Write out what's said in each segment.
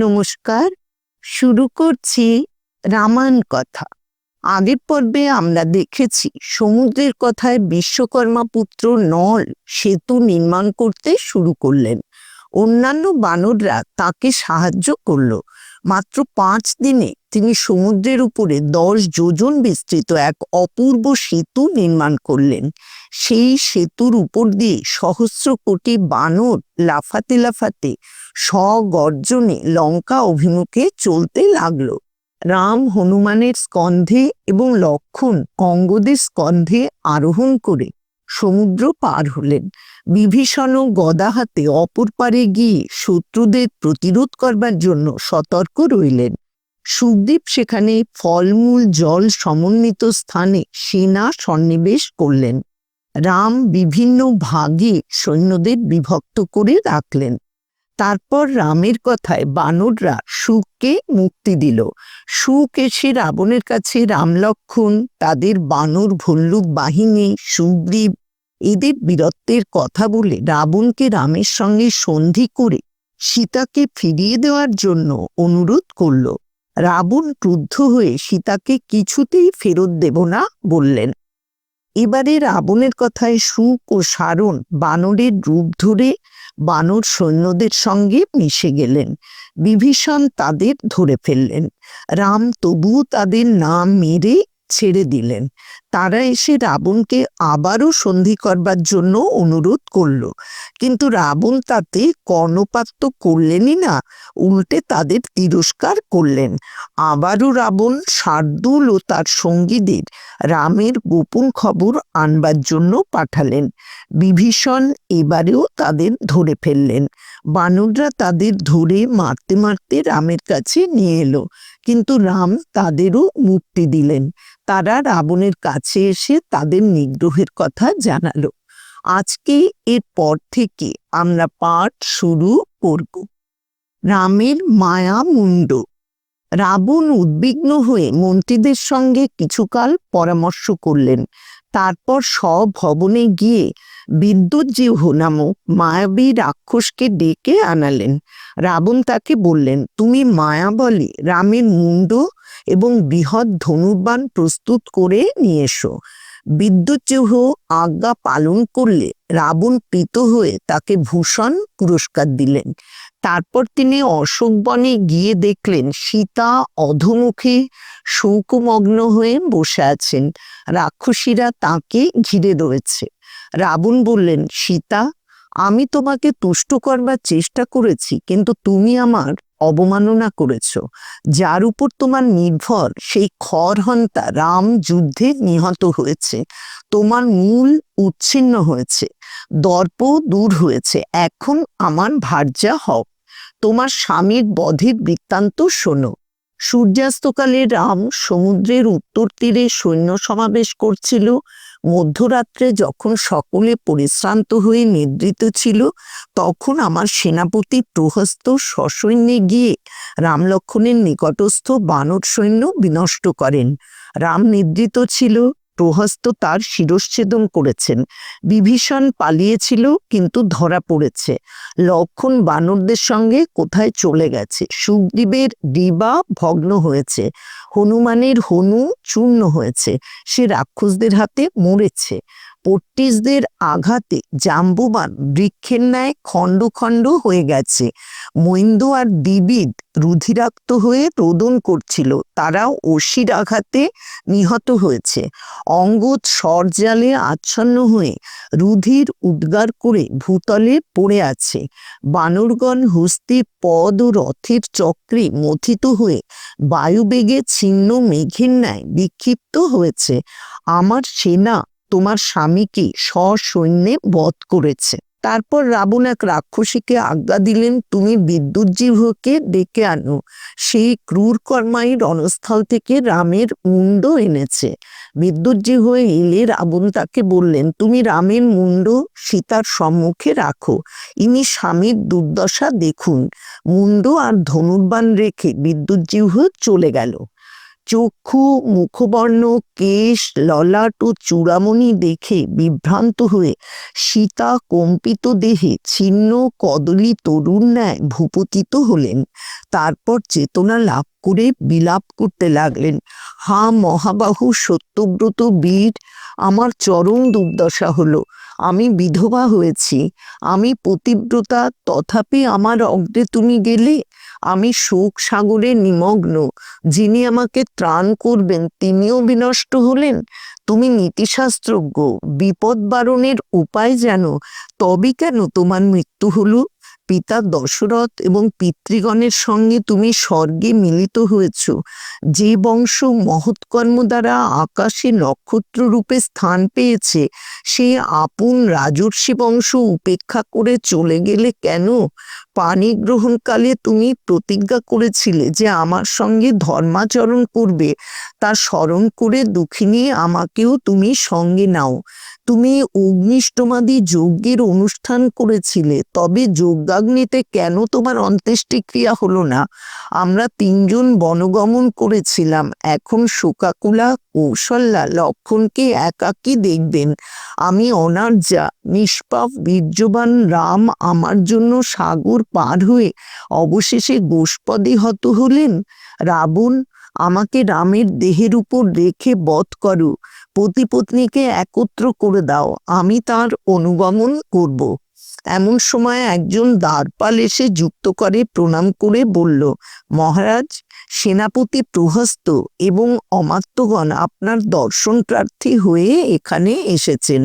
নমস্কার। শুরু করছি রামায়ণ কথা। আগের পর্বে আমরা দেখেছি সমুদ্রের কথায় বিশ্বকর্মা পুত্র নল সেতু নির্মাণ করতে শুরু করলেন। অন্যান্য বানররা তাকে সাহায্য করলো। মাত্র 5 দিনে তিনি সমুদ্রের উপরে 10 যোজন বিস্তৃত এক অপূর্ব সেতু নির্মাণ করলেন। সেই সেতুর উপর দিয়ে সহস্র কোটি বানর লাফাতে লাফাতে সগর্জনে লঙ্কা অভিমুখে চলতে লাগলো। রাম হনুমানের স্কন্ধে এবং লক্ষ্মণ অঙ্গদের স্কন্ধে আরোহণ করে সমুদ্র পার হলেন। বিভীষণ গদা হাতে অপর পারে গিয়ে শত্রুদের প্রতিরোধ করবার জন্য সতর্ক রইলেন। সুগ্রীব সেখানে ফলমূল জল সমন্বিত স্থানে সেনা সন্নিবেশ করলেন। রাম বিভিন্ন ভাগে সৈন্যদের বিভক্ত করে রাখলেন। তারপর রামের কথায় বানররা সুখকে মুক্তি দিল। সুখ এসে রাবণের কাছে রাম লক্ষ্মণ, তাদের বানর ভল্লুক বাহিনী, সুগ্রীব এদের বীরত্বের কথা বলে রাবণকে রামের সঙ্গে সন্ধি করে সীতাকে ফিরিয়ে দেওয়ার জন্য অনুরোধ করল। রাবণ ক্রুদ্ধ হয়ে সীতাকে কিছুতেই ফেরত দেব না বললেন। এবারে রাবণের কথায় সুখ ও সারণ বানরের রূপ ধরে বানর সৈন্যদের সঙ্গে মিশে গেলেন। বিভীষণ তাদের ধরে ফেললেন। রাম তবুও তাদের না মেরে ছেড়ে দিলেন। তারা এসে রাবণকে আবারও সন্ধি করবার জন্য অনুরোধ করল, কিন্তু রাবণ তাতে কর্ণপাত তো করলেনই না, উল্টে তাদের তিরস্কার করলেন। আবারও রাবণ শার্দূল ও তার সঙ্গীদের রামের গোপন খবর আনবার জন্য পাঠালেন। বিভীষণ এবারেও তাদের ধরে ফেললেন। বানররা তাদের ধরে মারতে মারতে রামের কাছে নিয়ে এলো, কিন্তু রাম তাদেরও মুক্তি দিলেন। তারা রাবণের কাছে এসে তাদের নিগ্রহের কথা জানালো। আজকে এর পর থেকে আমরা পাঠ শুরু করব। রামের মায়া মুণ্ড। রাবণ উদ্বিগ্ন হয়ে মন্ত্রীদের সঙ্গে কিছুকাল পরামর্শ করলেন। তারপর স্বভবনে গিয়ে বিদ্যুৎজিহ্ব নামক মায়াবী রাক্ষসকে ডেকে আনালেন। রাবণ তাকে বললেন, তুমি মায়া বলে রামের মুণ্ড এবং বৃহৎ ধনুর্বাণ প্রস্তুত করে নিয়ে এসো। বিদ্যুৎজিহ্ব আজ্ঞা পালন করলে রাবণ প্রীত হয়ে তাকে ভূষণ পুরস্কার দিলেন। তারপর তিনি অশোক বনে গিয়ে দেখলেন সীতা অধোমুখে শোকমগ্ন হয়ে বসে আছেন। রাক্ষসীরা তাকে ঘিরে রয়েছে। রাবণ বললেন, সীতা, আমি তোমাকে তুষ্ট করবার চেষ্টা করেছি, কিন্তু তুমি আমার অবমাননা করেছ। যার উপর তোমার নির্ভর সেই খরহন্তা রাম যুদ্ধে নিহত হয়েছে। তোমার মূল উচ্ছিন্ন হয়েছে, দর্প দূর হয়েছে। এখন আমার ভার্যা হও। তোমার স্বামীর বধের বৃত্তান্ত শোনো। সূর্যাস্তকালে রাম সমুদ্রের উত্তর তীরে সৈন্য সমাবেশ করছিল। মধ্যরাত্রে যখন সকলে পরিশ্রান্ত হয়ে নিদ্রিত ছিল, তখন আমার সেনাপতি প্রহস্ত সসৈন্যে গিয়ে রাম লক্ষ্মণের নিকটস্থ বানর সৈন্য বিনষ্ট করেন। রাম নিদ্রিত ছিল, প্রহস্ত তার শিরশ্ছেদন করেছেন। বিভীষণ পালিয়েছিল, কিন্তু ধরা পড়েছে। লক্ষ্মণ বানরদের সঙ্গে কোথায় চলে গেছে। সুগ্রীবের ডিবা ভগ্ন হয়েছে। হনুমানের হনু চূর্ণ হয়েছে, সে রাক্ষসদের হাতে মরেছে। পট্টিসদের আঘাতে জাম্বুবান বৃক্ষের ন্যায় খণ্ড খণ্ড হয়ে গেছে। মৈন্দ আর দ্বিবিদ রুধিরাক্ত হয়ে রোদন করছিল, তারাও অসির আঘাতে নিহত হয়েছে। অঙ্গদ স্বরজালে আচ্ছন্ন হয়ে রুধির উদ্গার করে ভূতলে পড়ে আছে। বানরগণ হস্তির পদ ও রথের চক্রে মথিত হয়ে বায়ুবেগে ছিন্ন মেঘের ন্যায় বিক্ষিপ্ত হয়েছে। আমার সেনা তোমার স্বামীকে সসৈন্যে বধ করেছে। তারপর রাবণ এক রাক্ষসীকে আজ্ঞা দিলেন, তুমি বিদ্যুৎজিহ্বকে ডেকে আনো। সেই ক্রূর কর্মাই রণস্থল থেকে রামের মুণ্ড এনেছে। বিদ্যুৎজিহ্ব এলে রাবণ তাকে বললেন, তুমি রামের মুণ্ড সীতার সম্মুখে রাখো, ইনি স্বামীর দুর্দশা দেখুন। মুণ্ড আর ধনুর্বাণ রেখে বিদ্যুৎজিহ্ব চলে গেল। চক্ষু, মুখবর্ণ, কেশ, ললাট ও চূড়ামণি দেখে বিভ্রান্ত হয়ে সীতা কম্পিত দেহে ছিন্ন কদলী তরুণ ন্যায় ভূপতিত হলেন। তারপর চেতনা লাভ করে বিলাপ করতে লাগলেন, হা মহাবাহু সত্যব্রত বীর, আমার চরম দুর্দশা হলো। আমি বিধবা হয়েছি, আমি পতিব্রতা, তথাপি আমার অগ্রে তুমি গেলে। আমি শোক সাগরে নিমগ্ন, যিনি আমাকে ত্রাণ করবেন তিনিও বিনষ্ট হলেন। তুমি নীতিশাস্ত্রজ্ঞ, বিপদ বারণের উপায় জানো, তবে কেন তোমার মৃত্যু হলো? পিতা দশরথ এবং পিতৃগণের সঙ্গে তুমি স্বর্গে মিলিত হয়েছ। যে বংশ মহৎকর্ম দ্বারা আকাশে নক্ষত্র রূপে স্থান পেয়েছে, সে আপন রাজর্ষি বংশ উপেক্ষা করে চলে গেলে কেন? পানি গ্রহণকালে তুমি প্রতিজ্ঞা করেছিলে যে আমার সঙ্গে ধর্মাচরণ করবে, তা স্মরণ করে দুঃখিনী আমাকেও তুমি সঙ্গে নাও। তুমি অগ্নিষ্টমাদি যজ্ঞের অনুষ্ঠান করেছিলে, তবে যজ্ঞাগ্নিতে কেন তোমার অন্ত্যেষ্টিক্রিয়া হলো না? আমরা তিনজন বনগমন করেছিলাম, এখন শোকাকুলা কৌশল্যা লক্ষণকে একাকী দেখবেন। আমি অনার্যা, নিষ্পাপ বীর্যবান রাম আমার জন্য সাগর পার হয়ে অবশেষে গোষ্পদে হত হলেন। রাবণ, আমাকে রামের দেহের উপর রেখে বধ করো, পতিপত্নীকে একত্র করে দাও, আমি তার অনুগমন করব। এমন সময় একজন দ্বারপাল এসে যুক্ত করে প্রণাম করে বলল, মহারাজ, সেনাপতি প্রহস্ত এবং অমাত্যগণ আপনার দর্শন প্রার্থী হয়ে এখানে এসেছেন।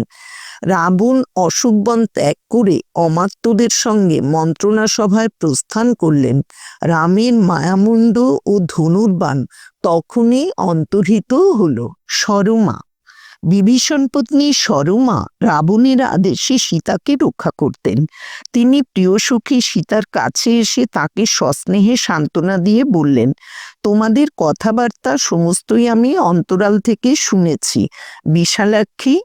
রাবণ অশোকবন ত্যাগ করে অমাত্যদের সঙ্গে মন্ত্রণা সভায় প্রস্থান করলেন। রামের মায়ামুণ্ড ও ধনুর্বাণ তখনই অন্তর্হিত হল। সরমা, বিভীষণ পত্নী সরমা রাবণের আদেশে সীতাকে রক্ষা করতেন। তিনি প্রিয়সখী সীতার কাছে এসে তাকে সস্নেহে সান্ত্বনা দিয়ে বললেন, তোমাদের কথাবার্তা সমস্তই আমি অন্তরাল থেকে শুনেছি। বিশালাক্ষী,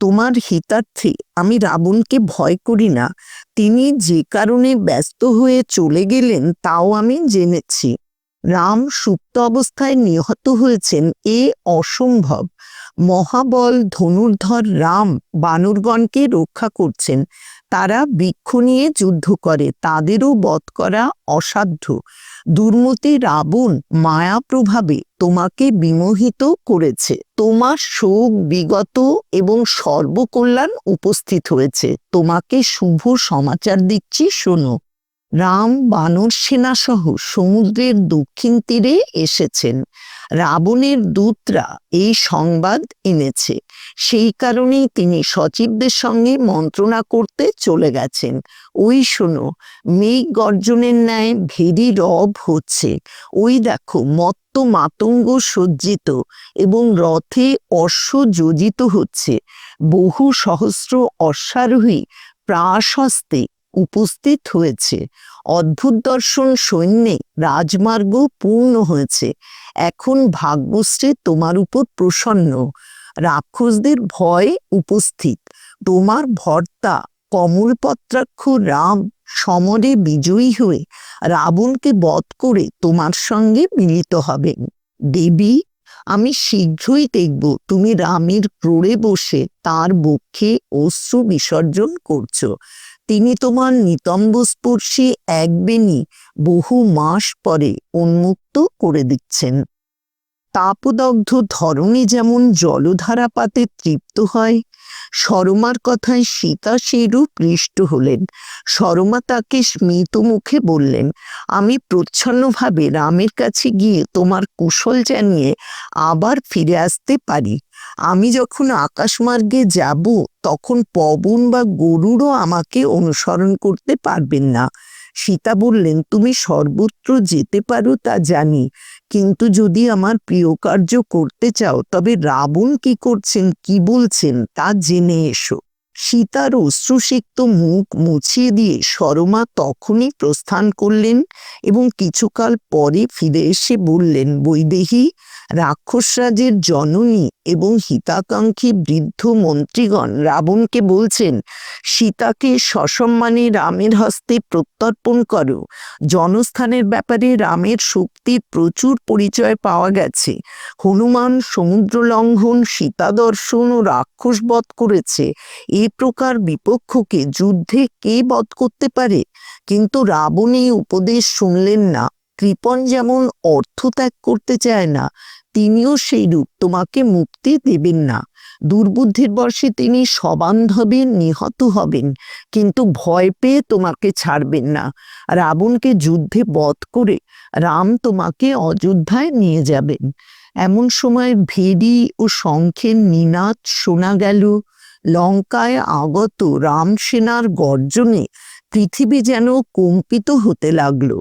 তোমার হিতার্থে আমি রাবণকে ভয় করি না। তিনি যে কারণে ব্যস্ত হয়ে চলে গেলেন তাও আমি জেনেছি। রাম সুপ্ত অবস্থায় নিহত হয়েছেন এ অসম্ভব। মহাবল ধনুর্ধর রাম বানরগণকে রক্ষা করছেন। তারা বৃক্ষ নিয়ে যুদ্ধ করে, তাদেরও বধ করা অসাধ্য। দুর্মতি রাবণ মায়া প্রভাবে তোমাকে বিমোহিত করেছে। তোমার শোক বিগত এবং সর্বকল্যাণ উপস্থিত হয়েছে। তোমাকে শুভ সমাচার দিচ্ছি, শোনো। রাম বানর সেনা সহ সমুদ্রের দক্ষিণ তীরে এসেছেন। রাবণের দূতরা এই সংবাদ এনেছে, সেই কারণেই তিনি সচিবদের সঙ্গে মন্ত্রণা করতে চলে গেছেন। ওই শোনো, মেঘ গর্জনের ন্যায় ভেরি রব হচ্ছে। ওই দেখো, মত্ত মাতঙ্গ সজ্জিত এবং রথে অশ্ব যোজিত হচ্ছে। বহু সহস্র অশ্বারোহী প্রাশস্তে উপস্থিত হয়েছে। অদ্ভুত দর্শন সৈন্যে রাজমার্গ পূর্ণ হয়েছে। এখন ভাগ্যশ্রী তোমার উপর প্রসন্ন। রাক্ষসদের ভয় উপস্থিত। তোমার ভর্তা কমলপত্রাক্ষ রাম সমরে বিজয়ী হয়ে রাবণকে বধ করে তোমার সঙ্গে মিলিত হবেন। দেবী, আমি শীঘ্রই দেখব তুমি রামের ক্রোড়ে বসে তার বক্ষে অশ্রু বিসর্জন করছো। তিনি তোমার নিতম্ব স্পর্শী এক বেনি বহু মাস পরে উন্মুক্ত করে দিচ্ছেন। তাপদগ্ধ ধরণী যেমন জলধারাপাতে তৃপ্ত হয়, সরমার কথায় সীতা সেইরূপ হৃষ্ট হলেন। সরমা তাকে স্মিত মুখে বললেন, আমি প্রচ্ছন্নভাবে রামের কাছে গিয়ে তোমার কুশল জানিয়ে আবার ফিরে আসতে পারি। আমি যখন আকাশমার্গে যাব তখন পবন বা গরুড়ও আমাকে অনুসরণ করতে পারবেন না। সীতা বললেন, তুমি সর্বত্র যেতে পারো তা জানি, কিন্তু যদি আমার প্রিয় কার্য করতে চাও তবে রাবণ কি করছেন, কি বলছেন তা জেনে এসো। সীতার অশ্রুসিক্ত মুখ মুছিয়ে দিয়ে সরমা তখনই প্রস্থান করলেন এবং কিছুকাল পরে ফিরে এসে বললেন, বৈদেহী, রাক্ষসরাজের জননী এবং হিতাকাঙ্ক্ষী বৃদ্ধ মন্ত্রীগণ রাবণকে বলছেন, সীতাকে সসম্মানে রামের হস্তে প্রত্যর্পণ করো। জনস্থানের ব্যাপারে রামের শক্তির প্রচুর পরিচয় পাওয়া গেছে। হনুমান সমুদ্র লঙ্ঘন, সীতা দর্শন ও রাক্ষস বধ করেছে। এ প্রকার বিপক্ষকে যুদ্ধে কে বধ করতে পারে? কিন্তু রাবণ এই উপদেশ শুনলেন না। কৃপণ যেমন অর্থ ত্যাগ করতে চায় না, তিনিও সেইরূপ তোমাকে মুক্তি দেবেন না। দুর্বুদ্ধির বশে তিনি সবান্ধবে নিহত হবেন, কিন্তু ভয় পেয়ে তোমাকে ছাড়বেন না। রাবণকে যুদ্ধে বধ করে রাম তোমাকে অযোধ্যায় নিয়ে যাবেন। এমন সময় ভেরি ও শঙ্খের নিনাদ শোনা গেল। লঙ্কায় আগত রাম সেনার গর্জনে পৃথিবী যেন কম্পিত হতে লাগলো।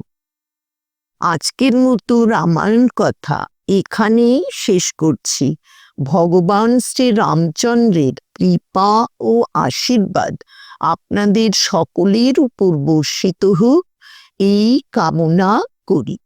আজকের মতো রামায়ণ কথা এখানেই শেষ করছি। ভগবান শ্রী রামচন্দ্রের কৃপা ও আশীর্বাদ আপনাদের সকলের উপর বর্ষিত হোক, এই কামনা করি।